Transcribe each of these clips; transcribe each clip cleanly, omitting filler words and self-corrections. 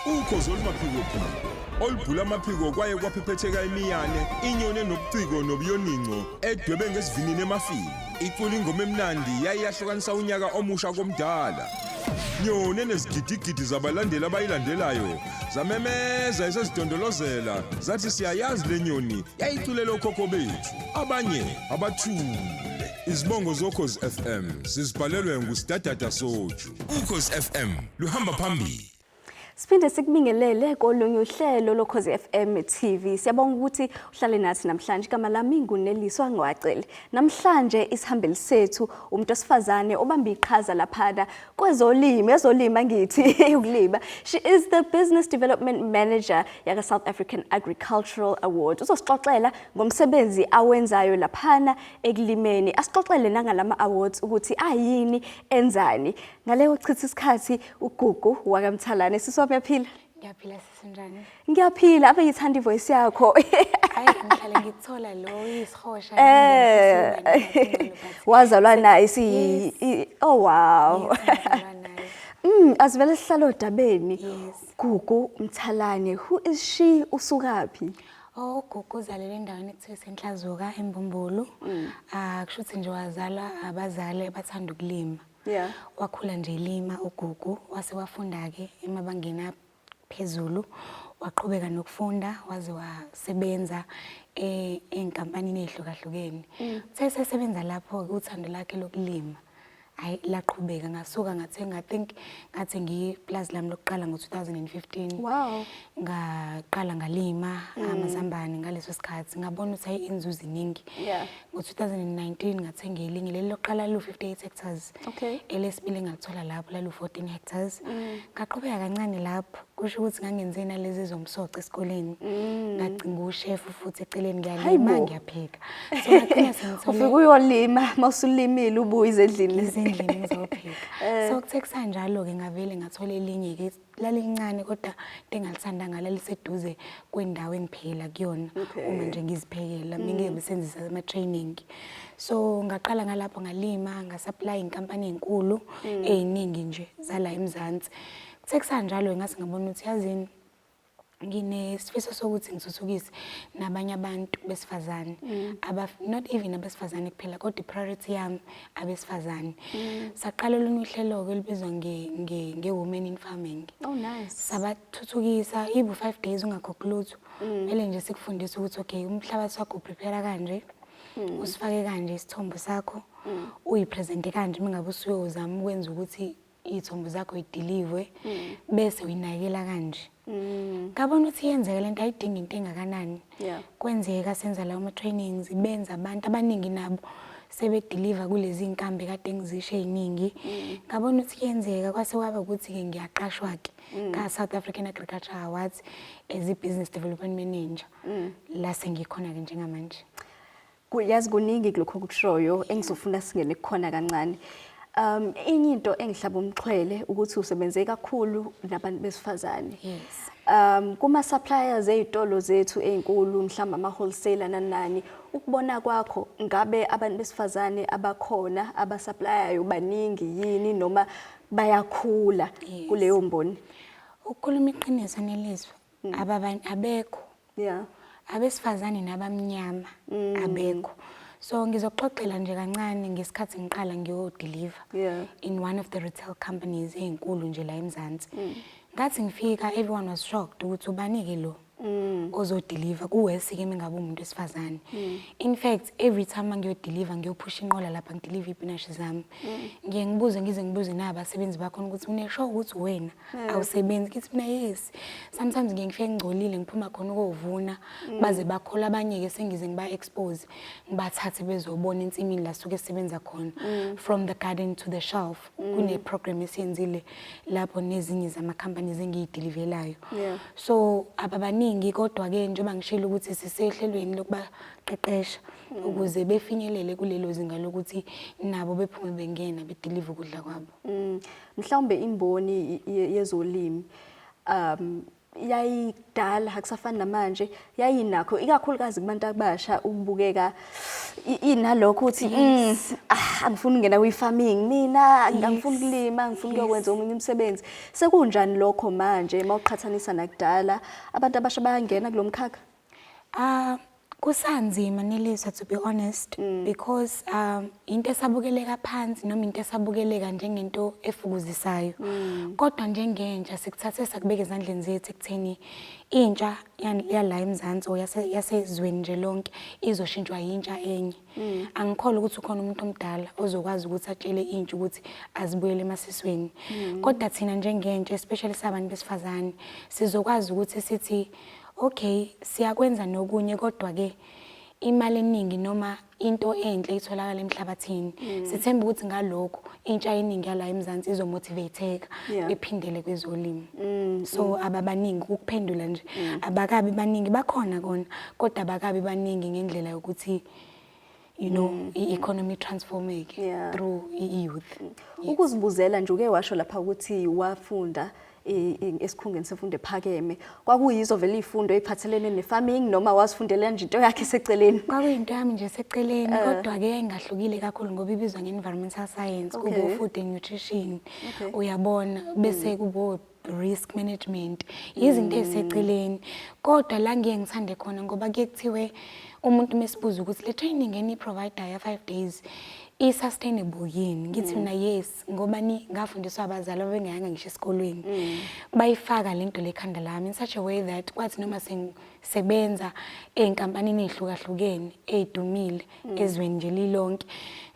Ukhozi olumaphiko olubhula amaphiko kwaye kwaphephetheka imiyane inyoni enobuciko nobuyoninco edwebe ngesivinini emafini icula ingoma emnandi yayiyahlukanisa unyaka omusha komdala nyoni nezigidigidi zabalandeli abayilandelayo zamemeza esezidondolozela zathi siyayazi lenyoni yayiculela okhokho bethu abanye abathule izibongo zokhozi FM sizibhalelwe nguStadada Soju Ukhozi FM luhamba phambili. Siphinde sikubingelele kolunye uhlelo loKhozi FM TV. Siyabonga ukuthi uhlale nathi namhlanje. Igama lami nguNeliswa Cele. Namhlanje isihambeli sethu umuntu osifazane obamba iqhaza laphana ezolimo ngithi ukulima. She is the Business Development Manager yaka South African Agricultural Awards. Uzosixoxela ngomsebenzi awenzayo laphana ekulimeni. Asixoxele nangama-awards ukuthi ayini enzani. Ngaleyo chitha isikhathi uGugu waka Mthalane uyaphila? Ngiyaphila sisinjani? Ngiyaphila ave ngithanda ivoice yakho. Hayi ngihlale ngithola lo isihosha wazalwa naye oh wow. Asivele sihlalo odabeni. Gugu Mthalane, who is she, usukaphi? Oh Gugu uzalele endaweni ekuthiwa eNhlazuka eMbumbulu. Kusho ukuthi nje wazalwa abazali abathanda ukulima. Yeah. Wakhula nje elima uGugu wase wafunda ke emabangeni aphezulu waqhubeka nokufunda waze wasebenza enkampanini ehlukahlukene. Sesebenza lapho ke uthando lwakhe lokulima ayi laqhubeka ngasuka ngathi ngiyiplaza lami lokuqala ngo2015. Wow. Ngaqala ngalima amazambane ngaleso sikhathi ngabona ukuthi inzuzo iningi. Yeah. Ngo2019 ngathenga elinye leli lokuqala lu58 hectares. Okay. Elesibili ngalithola lapho lalu 14 hectares. Ngaqhubeka kancane lapho kusho ukuthi ngangenze nalezi zomsoco esikoleni. Ngacinga ushef futhi eceleni ngiyalima ngiyapheka. So ngaqina sengithola ufike uyolima mawusulimile ubuye ezindlini ngizopheka. So kuthe kusanjalo ke ngavele ngathola elinye ke lalincane kodwa engalithanda laliseduze kwendawo engiphela kuyona uma nje ngiziphekela mina ngisebenzisa ama training. So ngaqala ngalapho ngalima ngasupply inkampani ezinkulu eziningi nje zala eMzansi. Kuthe kusanjalo ngase ngabona ukuthi yazini nginesifiso sokuthi ngithuthukise nabanye abantu besifazane not even abesifazane kuphela kodwa priority yami abesifazane. Saqala uhlelo ke libizwa nge-women in farming. Oh nice. Sabathuthukisa ibu 5 days ungakhokhi lutho. Mele nje sikufundisa ukuthi okay umhlabathi wakho uprepare kanje. Usifake kanje isithombo sakho. Uyipresente kanje mingabe usuyozama ukwenza ukuthi izithombo zakho idelive bese uyinakela kanje. Ngabona ukuthi yenzeka lento ayidinga into engakanani. Kwenzeka senza lawo trainings ibenza abantu abaningi nabo sebedeliver kulezi inkambi kade ngizisho eziningi. Ngabona ukuthi yenzeka kwase kwaba ukuthi ke ngiyaqashwa ke ka South African Agricultural Awards as a Business Development Manager. La sengikhona ke njengamanje. Kuyazi kuningi kulokho kushoyo engizofuna singene kukhona kancane. Inye into engihlaba umxhwele ukuthi usebenze kakhulu nabantu besifazane. Yes. Kuma suppliers ezitolo zethu ezinkulu mhlamba ama wholesaler nanani ukubona kwakho ngabe abantu besifazane abakhona abasupplyayo baningi yini noma bayakhula kuleyo mboni? Ukukhuluma iqiniso Neliswa abekho. Yeah. Abesifazane nabamnyama abekho. So ngizoxoxela nje kancane ngesikhathi ngiqala ngiyodeliver in one of the retail companies ezinkulu nje la eMzansi. Ngathi ngifika everyone was shocked ukuthi ubanike lo ozodeliver kuwesi ke mengabe umuntu wesifazane. In fact every time ngiyodeliver ngiyophusha inqola lapha ngideliver ipinashi zami. Ngize nabasebenzi bakho ukuthi unesho ukuthi wena awusebenzi kithi mina yes. Sometimes ngifike ngcolile ngiphuma khona ukuvuna baze bakhola abanye ke sengize ngiba expose ngibathathe bezobona insimini la suke sebenza khona from the garden to the shelf. Kune program esiyenzile lapho nezinye zama companies engiyidelivelayo. So ababaningi kodwa ke njengoba ngishilo ukuthi sisehlelweni lokuba qeqesha ukuze befinyelele kulelo zinga lokuthi nabo bephume bengena bedeliver ukudla kwabo. Mhlawumbe imboni yezolimo yayidala akusafani namanje yayinakho ikakhulukazi kubantu abasha ukubukeka inalokho uthi angifuni ukungena kwi-farming mina angifuni ukulima ngifuna ukwenza omunye umsebenzi sekunjani lokho manje mawuqhathanisa nakudala abantu abasha bayangena kulomkhakha kusanzima Neliswa, to be honest, because into esabukeleka phansi noma into esabukeleka njengento efukuzisayo kodwa njengentsha sikuthathe sakubeka ezandleni zethu ekutheni intsha yala eMzansi yasezweni nje lonke izoshintshwa yintsha enye. Angikholwa ukuthi ukhona umuntu omdala ozokwazi ukuthi atshele intsha ukuthi azibuyele emasisweni, kodwa thina njengentsha especially sabantu besifazane sizokwazi ukuthi sithi okay siyakwenza nokunye kodwa ke imali eningi noma into enhle itholakala emhlabathini. Sithemba ukuthi ngalokho intsha eningi yala eMzansi izomotivateka bephindele kwezolimo. So ababaningi ukuphendula nje abakabi baningi bakhona kona kodwa abakabi baningi ngendlela yokuthi you know i-economy transformeke through youth. Ukuzibuzela nje uke washo lapha ukuthi wafunda esikhungweni semfundo ephakeme kwakuyizo vele izifundo eziphathelene ne-farming noma wasifundela nje into yakhe seceleni? Kwakuyinto yami nje seceleni kodwa ke engahlukile kakhulu ngoba ibizwa nge-environmental science kubo food and nutrition uyabona bese kubo risk management izinto eziseceleni kodwa la ngiye ngithande khona ngoba ke kuthiwe umuntu mesibuza ukuthi le training eni provider ya 5 days i-sustainable yini ngithi mina yes ngoba ngafundiswa abazali abengayanga ngisho esikolweni bayifaka lento lekhanda lami in such a way that kwathi noma sengisebenza ey'nkampanini ey'hlukahlukene ey'dumile ezweni nje lilonke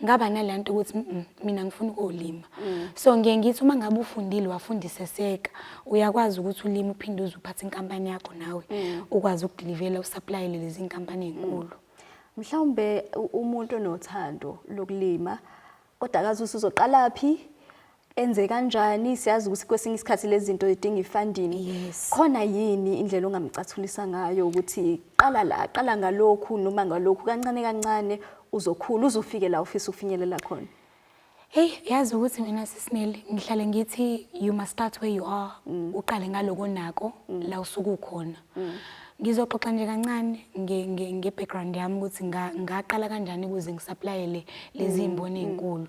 ngaba nalanto ukuthi mina ngifuna ukulima. So ngiye ngithi uma ngabe ufundile wafundiseseka uyakwazi ukuthi ulime uphinde uzuphathe inkampani yakho nawe ukwazi ukudilivela usuplayele lezi inkampani ezinkulu. Mhlawumbe umuntu onothando lokulima kodwa akazi uzoqala phi enze kanjani siyazi ukuthi kwesinye isikhathi lezi zinto zidinga ifunding. Khona yini indlela ongamcathulisa ngayo ukuthi qala ngalokhu noma ngalokhu kancane kancane uzokhula uzofike la ufisa ufinyelela khona? Hey, yazi ukuthi mina sisineli ngihlale ngithi you must start where you are. Uqale ngaloko nako la usuku ukhona. Ngizoxoxa nje kancane nge-background yami ukuthi ngaqala kanjani ukuze ngisuplayele lezi imboni ezinkulu.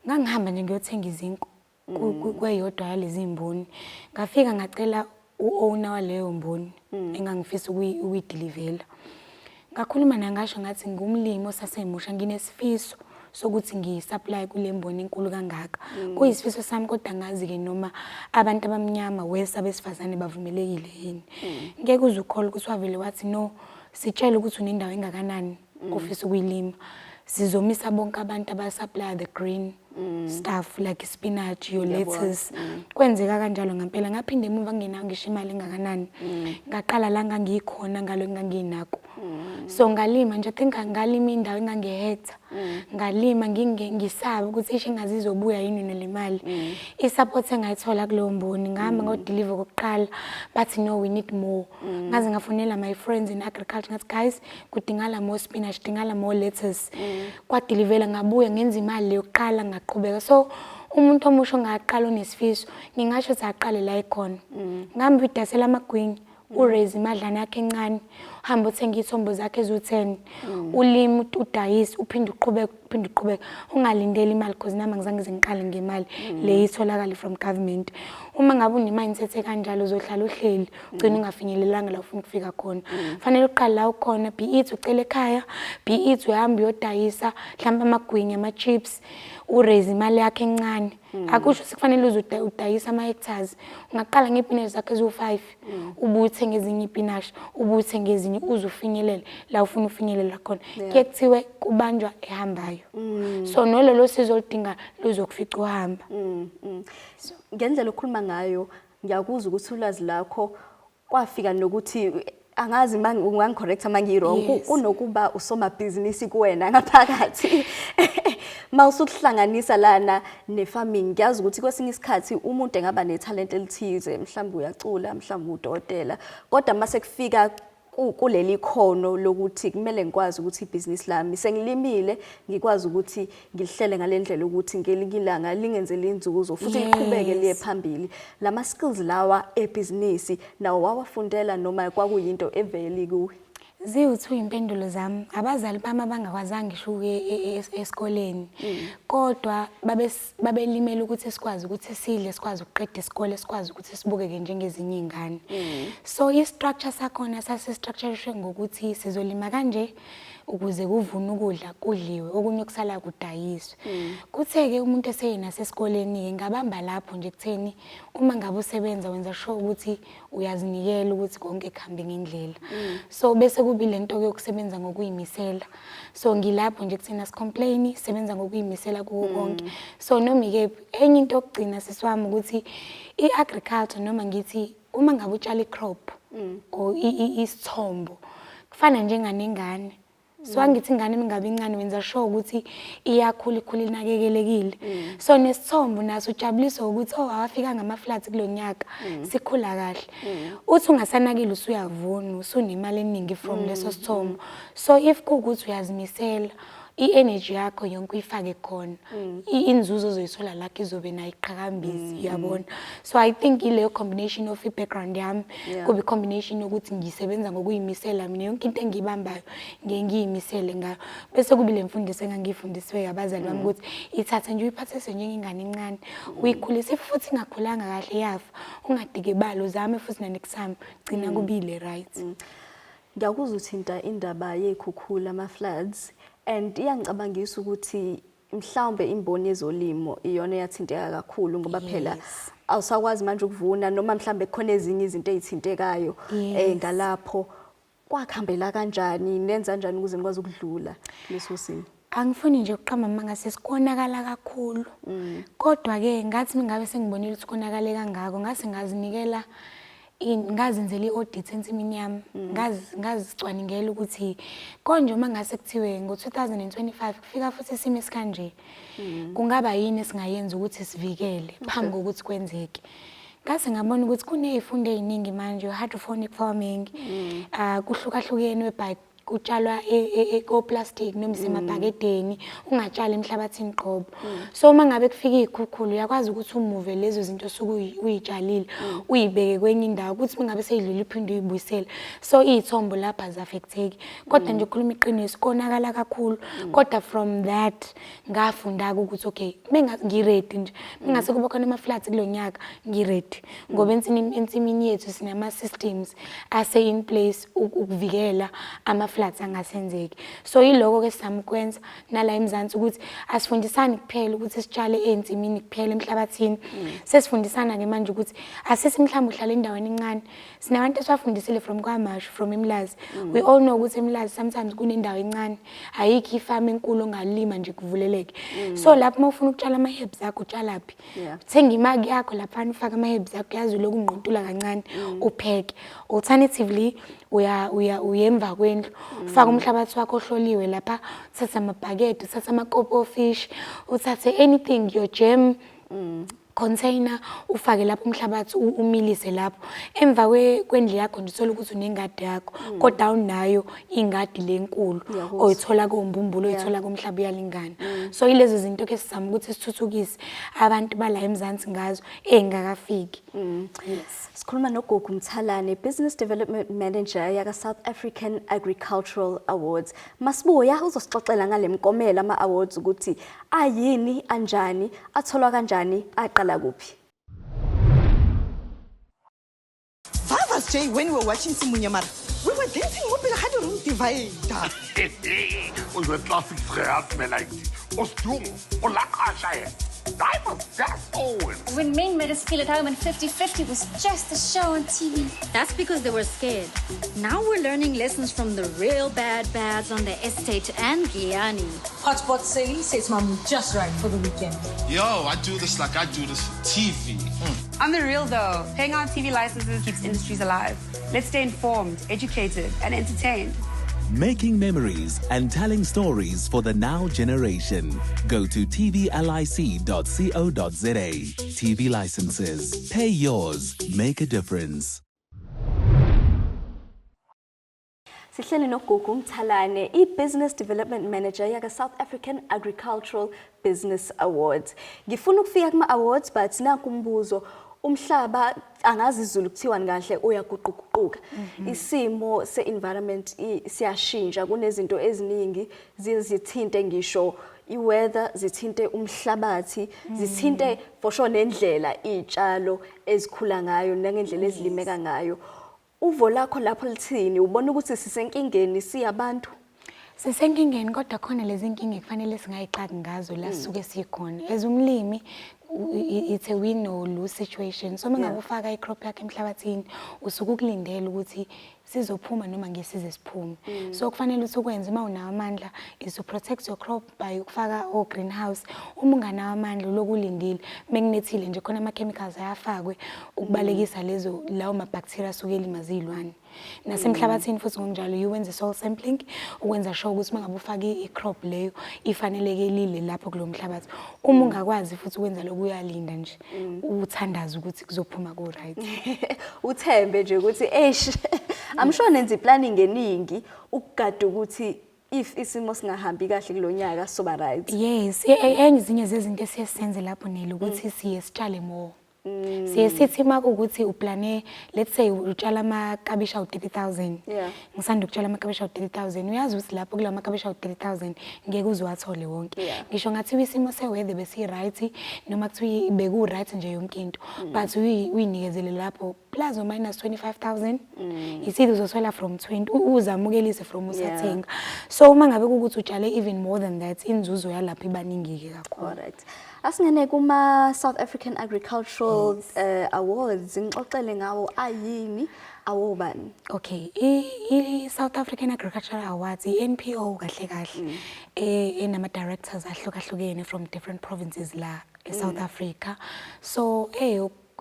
Ngangihamba nje ngiyothenga izinto kweyodwa yalezi imboni. Ngafika ngacela u-owner waleyo mboni engangifisa ukuyidilivela. Ngakhuluma naye ngasho ngathi ngumlimi osasemusha nginesifiso sokuthi ngisupply kule mboni enkulu kangaka. Kuyisifiso sami kodwa ngazi ke noma abantu abamnyama abesifazane bavumelekile yini. Ngeke uzukholwa ukuthi wavele wathi no sitshela ukuthi unendawo engakanani ofisa ukuyilima. Sizomisa bonke abantu abasupply the green stuff like spinach, your lettuce. Kwenzeka kanjalo ngempela ngaphinde emuva ngenayo ngisho imali engakanani. Ngaqala la ngangikhona ngalo enganginako. So ngalima nje ngalima indawo engangehectare. Ngalima ngisaba ukuthi isho ingazi izobuya yini nale mali. I-support engayithola kuleyo mboni ngihamba ngodeliver kokuqala bathi no we need more. Ngaze ngafonela my friends in agriculture ngathi guys kudingala more spinach, kudingala more lettuce. Kwadelivela ngabuya ngenza imali yokuqala ngaqhubeka. So umuntu omusha ongaqala onesifiso ngingasho ukuthi aqale la ikhona. Ngihamba idasela amagwinya uraise imadlana yakhe encane uhamba uthenga ithombo zakhe ezu10 ulima udayisa uphinde uqhubeka ungalindeli imali because nami ngizange ngiqale ngemali le itholakala from government. Uma ngabe une-mindset kanjalo uzohlala uhleli ugcina ungafinyelelanga la ufuna ukufika khona. Fanele uqale la ukhona be it ucela ekhaya be it uhamba uyodayisa mhlawumbe amagwinya ama-chips uraise imali yakhe encane. Akusho ukuthi kufanele udayisa ama-hectares. Ungaqala ngepinashi zakhe ezu5 ubuye uthenge ezinye ipinashi ubuye uthenge ezinye uzufinyelela la ufuna ufinyelela khona. Kuye kuthiwe kubanjwa ehambayo. So nololo sizo lidinga luzokufica uhamba. Ngendlela okhuluma ngayo ngiyakuzwa ukuthi ulwazi lakho kwafika nokuthi angazi ungangicorrecta mangirong kunokuba usomabhizinisi kuwena ngaphakathi. Mawusuhlanganisa lana ne-farming ngiyazi ukuthi kwesinye isikhathi umuntu engaba nethalent elithize mhlawumbe uyacula mhlawumbe udokotela kodwa mase kufika kuleli khono lokuthi kumele ngikwazi ukuthi ibhizinisi lami sengilimile ngikwazi ukuthi ngilihlele ngalendlela ukuthi ngelikilanga lingenzele inzuzo futhi liqhubeke liye phambili. Lama skills lawa ebhizinisi nawo wawafundela noma kwakuyinto eveli kuwe? Ziwu-2 impendulo zami. Abazali bami abangakwazanga ngishuke esikoleni. Kodwa babelimela ukuthi sikwazi ukuthi sidle, sikwazi ukuqeda isikole, sikwazi ukuthi sibukeke njengezinye izingane. So i-structure sakhona sasi-structured ngokuthi sizolima kanje ukuze kuvune ukudla kudliwe, okunye okusala kudayiswe. Kuthe-ke umuntu eseyena sesikoleni ngabamba lapho nje kutheni uma ngabe usebenza wenza sure ukuthi uyazinikela ukuthi konke kuhambe ngendlela. So bese kubile into yokusebenza ngokuyimisela. So ngilapho nje kuthina sicomplain sebenza ngokuyimisela kuwo konke. So noma ke enye into yokugcina sisiwami ukuthi i-agriculture noma ngithi uma ngabe utshala i-crop or isithombo kufana njenganengane. So angithi ingane mingabe incane wenza sure ukuthi iyakhula inakekelekile. So nesithombo naso ujabuliswa ukuthi awafika ngama-flats kulonyaka sikhula kahle. Uthi ungasanakile usuyavuna usunemali eningi from leso sithombo. So if kuukuthi uyazimisela i-energy yakho yonke uyifake khona inzuzo ozoyithola lakho izobe nayo iqhakambisi uyabona. So I think ile combination of i-background yami kuba i-combination yokuthi ngisebenza ngokuyimisela mina yonke into engiyibambayo ngiyimisele ngayo. Bese kubile mfundiso engangifundiswe abazali bami ukuthi ithathe nje uyiphathise njengengane encane uyikhulise futhi ingakhulanga kahle yafa ungadike balo zame futhi nanekusami gcina kubile right. Ngiyakuzwa uthinta indaba yezikhukhula ama-floods and iyangicabangisa ukuthi mhlawumbe imboni yezolimo iyona yathinteka kakhulu ngoba phela awusakwazi manje ukuvuna noma mhlawumbe khona ezinye izinto ezithintekayo ngalapho kwakhambela kanjani nenza kanjani ukuze nikwazi ukudlula leso simo? Angifuni nje ukuqamba mangase sikonakala kakhulu. Kodwa ke ngathi mingabe sengibonile ukuthi konakale kangako ngase ngazinikela ngazenzela i-audit ensimini yami ngazicwaningela ukuthi konje uma ngase kuthiwe ngo-2025 kufika futhi isimo esikanje kungaba yini esingayenza ukuthi sivikele phambi kokuthi kwenzeke. Ngase ngabona ukuthi kunezifundo eziningi manje hydroponic farming kuhlukahlukene by kutshalwa eko-plastic noma isemabhakedeni ungatshali emhlabathini qobo. So uma ngabe kufika izikhukhula uyakwazi ukuthi umuve lezo zinto osuke uyitshalile uyibeke kwenye indawo ukuthi mingabe seyidlula iphinde uyibuyisele. So izithombo lapha zaffecteki kodwa nje ukukhuluma iqiniso konakala kakhulu. Kodwa from that ngafunda ukuthi okay ngiready nje ngase kuba khona ama-floods kulonyaka ngiready ngoba ensimini yethu sinama systems ase in place ukuvikela flats angasenzeki. So yiloko ke samkwenza nala eMzansi ukuthi asifundisani kuphela ukuthi sitshale ensimini kuphela emhlabathini. Sesifundisana ke manje ukuthi asisi mhlawumbe uhlala endaweni encane. Sinabantu esifundisile from kwaMashu from eMlazi. We all know ukuthi eMlazi sometimes kunendawo encane ayikho ifarm enkulu ongalima nje kuvuleleke. So lapho mawufuna ukutshala ama-herbs akho utshalaphi? Thenga imaki yakho lapha ufaka ama-herbs akho yazi lokunqontula kancane upheke. Alternatively uyemva kwendlu ufaka umhlabathi wakho ohloliwe lapha uthatha amabhakede uthatha amakopo ofish uthathe anything your jam container ufake lapho umhlabathi umilise lapho emva kwendlu yakho ndithola ukuthi unengadi yakho kodwa unayo ingadi lenkulu oyithola kombumbulu oyithola komhlaba uyalingana. So ilezo zinto ke sizama ukuthi sithuthukise abantu bala eMzansi ngazo engakafiki. Sikhuluma noGugu Mthalane, Business Development Manager yaka South African Agricultural Awards. Masibuya uzosixoxela ngale mkomela ama-awards ukuthi ayini anjani atholwa kanjani aqala kuphi. Father's Day when we were watching Simunyamara, we were dancing mobile had a room divider. Und wird klassisch gehabt, mir like Ostum und Lakaschei. I was just old. When men made us feel at home and 50-50 was just a show on TV. That's because they were scared. Now we're learning lessons from the real bads on the estate and Guyani. Hotspot Sally sets my mood just right for the weekend. Yo, I do this like I do this for TV. I'm the real though. Paying our TV licenses keeps industries alive. Let's stay informed, educated, and entertained. Making memories and telling stories for the now generation. Go to tvlic.co.za. TV licenses. Pay yours. Make a difference. Sihleli noGugu Mthalane, i-Business Development Manager yaka South African Agricultural Business Awards. Ngifuna ukufika kuma-awards but nakumbuzo umhlaba angazi izulu kuthiwani kahle uyaguquguquka. Isimo se-environment siyashintsha, kunezinto eziningi zithinte ngisho i-weather, zithinte umhlabathi, zithinte for sure nendlela izitshalo ezikhula ngayo nangendlela ezilimeka ngayo. Uvo lakho lapho lithini? Ubona ukuthi sisenkingeni siyabantu? Sisenkingeni kodwa khona lezi inkinga kufanele singayixaki ngazo la sisuke sikhona. As umlimi it's a win or lose situation. So mangabe ufaka i-crop yakhe emhlabathini usuke ukulindela ukuthi sizophuma noma ngesize siphume. So kufanele ukuthi ukwenze uma unawo amandla is to protect your crop by ukufaka o greenhouse. Uma unganawo amandla lokulindile mekunethile nje khona ama chemicals ayafakwe ukubalekisa lawo ma bacteria asuke elimazilwane. Nasemhlabathini futhi ngokunjalo uwenze soil sampling ukwenza sure ukuthi mangabe ufaka i-crop leyo ifanelekelile lapho kulo mhlabathi. Uma ungakwazi futhi ukwenza lokuyalinda nje uthandaza ukuthi kuzophuma ku right. Uthembe nje ukuthi I'm sure nenza planning eningi ukugada ukuthi if isimo singahambi kahle kulonyaka soba right. Yes, ezinye zezinto esiyenze lapho nele ukuthi siye sitshale more. Sithi maku ukuthi uplane, let's say utshala amakabisha u30,000. Ngisanda ukutshala amakabisha u30,000. Uyazi ukuthi lapho kula makabisha u30,000 ngeke uziwathole wonke. Ngisho ngathi isimo seweather besi right noma kuthi beku right nje yonke into. But uyinikezele lapho plus or minus 25,000. Isithi uzothola from 20 uzamukelise from usathenga. So uma ngabe ukuthi utshale even more than that inzuzo yalapha ibaningi ke kakhulu. Alright. Asingene kuma-South African Agricultural Awards, ngixoxele ngawo ayini awobani? Okay, i-South African Agricultural Awards, i-NPO kahle kahle, enama directors ahlukahlukene from different provinces la e-South Africa. So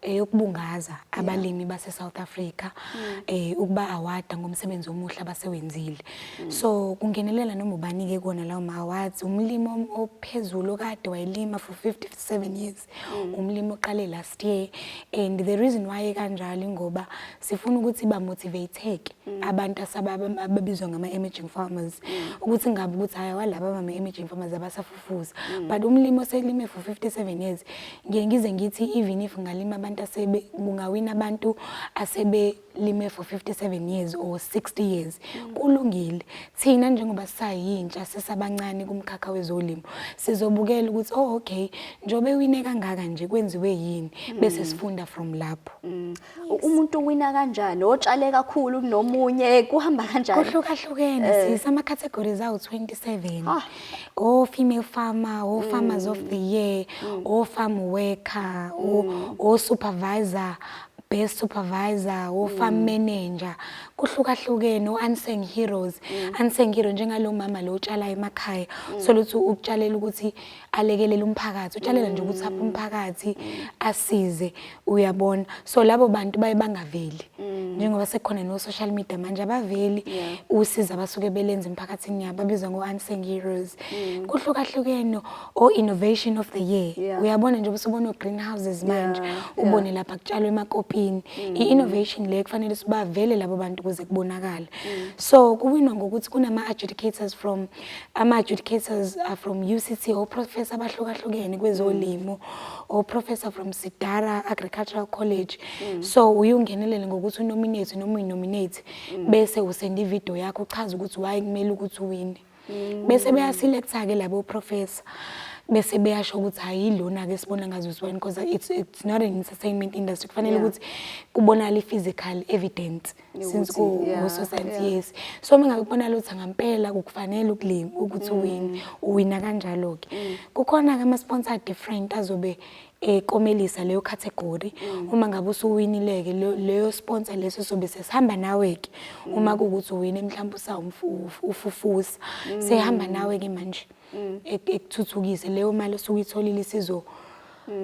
eyokubungaza abalimi base South Africa ukuba award ngomsebenzi omuhle abasewenzile. So kungenelela noma ubani ke kona lawo ma-awards, umlimi ophezulu kade wayilima for 57 years, umlimi oqale last year, and the reason why kanjalo ngoba sifuna ukuthi ba motivate abantu ababizwa ngama emerging farmers ukuthi ngabe ukuthi haya walaba ama emerging farmers abasafufuza, but umlimi oselime for 57 years ngize ngithi even if ngalima abantu kungawina abantu asebe lime for 57 years or 60 years kulungile. Thina njengoba sayintsha sesabancane kumkhakha wezolimo sizobukela ukuthi okay njobe wine kangaka nje kwenziwe yini bese sifunda from lapho. Umuntu wina kanjani, otshale kakhulu kunomunye kuhamba kanjani? Kuhlukahlukene sisama categories awu 27. O female farmer, o farmers of the year, o farm worker, o supervisor, best supervisor, o farm manager, kuhlukahlukene, o unsung heroes. Unsung hero njengalo mama lo utshala emakhaya so luthi ukutshalela ukuthi alekelele umphakathi, utshalela nje ukuthi apha umphakathi asize, uyabona. So labo bantu baye bangaveli njengoba sekhona no social media manje abaveli usiza basuke belenza emphakathini yabo babizwa ngo unsung heroes. Kuhlukahlukene o innovation of the year, uyabona nje usubona o greenhouses manje ubone lapha kutshalwe emakopini. I-innovation le kufanele sibavele labo bantu kuze kubonakala. So kuwinwa ngokuthi kunama adjudicators from UCT or professor abahlukahlukene kwezolimo or professor from Sidara Agricultural College. So uyungenelele ngokuthi unominate noma uyinominate bese usenda ivideo yakho uchaza ukuthi why kumele ukuthi uwine. Bese beyaselecta ke labo professor bese beyasho ukuthi hayilona ke sibona ngazo uswini because it's not an entertainment industry. Kufanele ukuthi kubonala i-physical evidence since ku society. Yes, so mina ngikubona ukuthi ngampela kufanele ukulima ukuthi uwina kanjalo ke. Kukhona ke ama sponsor different azobe komelisa leyo category. Uma ngabe usuwinileke leyo sponsor leso sobe sesihamba nawe ke uma kuukuthi uwine mhlawumbe ufufusa sehamba nawe ke manje ekuthuthukise leyo mali osuyitholile isizo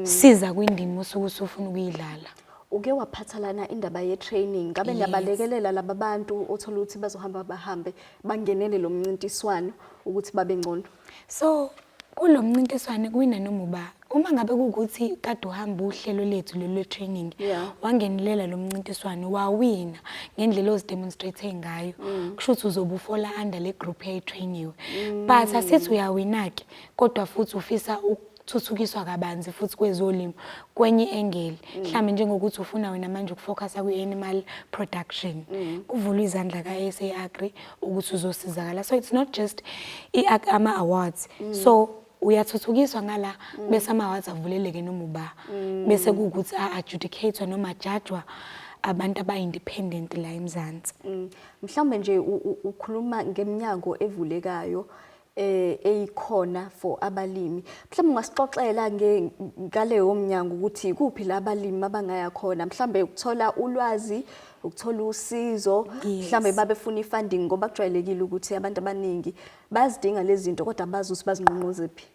siza kwindimo usufuna ukuyidlala. Uke waphathalana indaba ye training ngabe niyabalekelela laba bantu othola ukuthi bazohamba bahambe bangenele lo mncintiswano ukuthi babe ngcono? So kulo mncintiswano kuwina noma uba uma ngabe kukuthi kade uhamba uhlelo lethu lelo training wangenelela lo mncintiswano wawina ngendlela ozidemonstrate ngayo kusho ukuthi uzobe ufola under le group eyayitrainiwe but asithi uyawina ke kodwa futhi ufisa thuthukiswa kabanzi futhi kwezolimo kwenye engel mhlambe njengokuthi ufuna wena manje ukufocusa kwi-animal production kuvulwa izandla ka-SA Agri ukuthi uzosizakala so it's not just ama-awards so uyathuthukiswa ngala bese ama-awards avuleleke noma uba bese kuwukuthi a-adjudicatewa noma ajajwa abantu aba-independent la eMzansi. Mhlawumbe nje ukhuluma ngeminyango evulekayo eyikhona for abalimi. Mhlawumbe ungasixoxela ngaleyo mnyango ukuthi kuphi la abalimi abangaya khona mhlawumbe ukuthola ulwazi ukuthola usizo mhlawumbe babefuna ifunding ngoba kujwayelekile ukuthi abantu abaningi bazidinga lezi zinto kodwa abazi ukuthi bazinqonqozephi.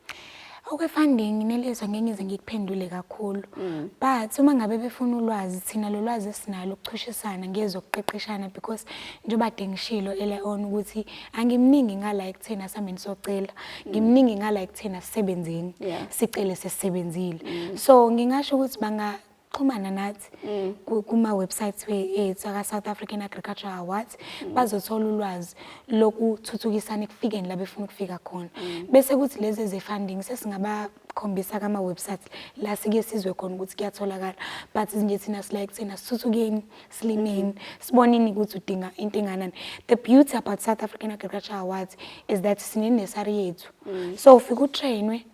Funding nelizwa ngeke ngize ngikuphendule kakhulu but uma ngabe befuna ulwazi thina lo lwazi esinalo ukuchushisana ngezokuqeqeshana because njengoba dengishilo ele on ukuthi angimningi ngala ekuthena sameni socela ngimningi ngala ekuthena sisebenzeni sicele sesebenzile so ngingasho ukuthi xhumana nathi kuma websites wethu aka South African Agricultural Awards bazothola ulwazi lokuthuthukisana kufikeni la befuna ukufika khona bese kuthi lezi ze-funding sesingabakhombisa kama websites la sike sizwe khona ukuthi kuyatholakala but nje thina sila kuthena sithuthukeni silimeni sibonini ukuthi udinga into enganani. The beauty about South African Agricultural Awards is that sinenesari yethu so ufika utrainwe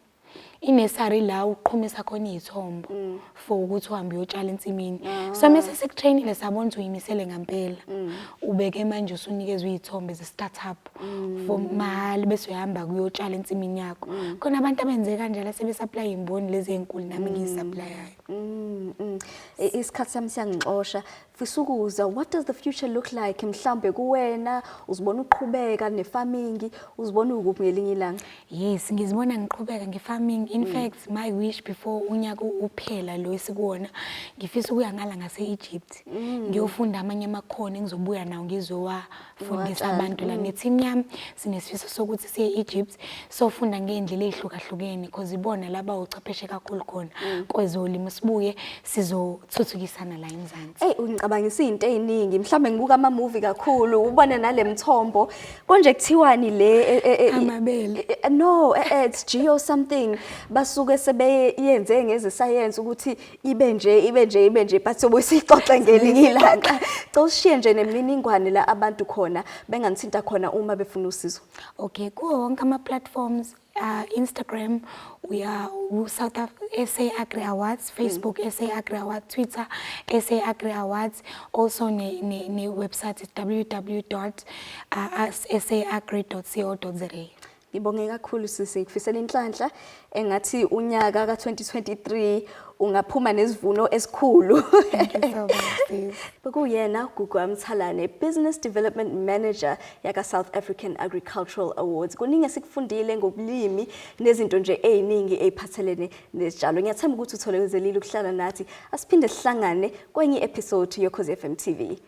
inesari la uqhumisa khona izithombo for ukuthi uhambe uyotshala ensimini so mase sikutrainile sabona ukuthi uyimisele ngempela ubeke manje usunikezwe izithombe ze startup for mahali bese uyahamba kuyotshala ensimini yakho khona abantu abenze kanjalo sebesupply imboni lezi ezinkulu nami ngiyisupplyayo. Isikhathi sami siyangixosha fisukuza what does the future look like mhlambe kuwena uzibona uqhubeka nefarming uzibona ukuphi ngelinye ilanga? Yes ngizibona ngiqhubeka ngefarming in fact my wish before unyaka uphela lo esikuwona ngifisa ukuya ngala ngase Egypt ngiyofunda amanye amakhono engizobuya nawo ngizowafundisa abantu la neteam yami sinesifiso sokuthi siye Egypt sofunda ngeendlela ezihlukahlukene because ibona laba uchapheshe kakhulu khona kwezolimo sibuye sizothuthukisana la eMzansi. Ngicabangisa izinto eziningi mhlambe ngibuka ama movie kakhulu ubone nale mthombo konje kuthiwani le amabele no it's geo something basuke sebeyenze ngeze science ukuthi ibe nje but sobe sixoxe ngelinye ilanga cawushiye nje nemininingwane la abantu khona benganithinta khona uma befuna usizo. Okay kuwo wonke ama platforms Instagram we are SA Agri Awards, Facebook SA Agri Awards, Twitter SA Agri Awards, also ne website www.saagri.co.za. Ngibonge kakhulu sisi ngifisela inhlanhla engathi unyaka ka2023 ungaphuma nesivuno esikhulu. Bekuyena Gugu Mthalane, Business Development Manager yaka South African Agricultural Awards. Kuningi sikufundile ngobulimi nezinto nje eziningi eziphathelene nezitshalo. Ngiyathemba ukuthi utholezelile ukuhlala nathi. Asiphinde sihlangane kwenye episode yoKhozi FM TV.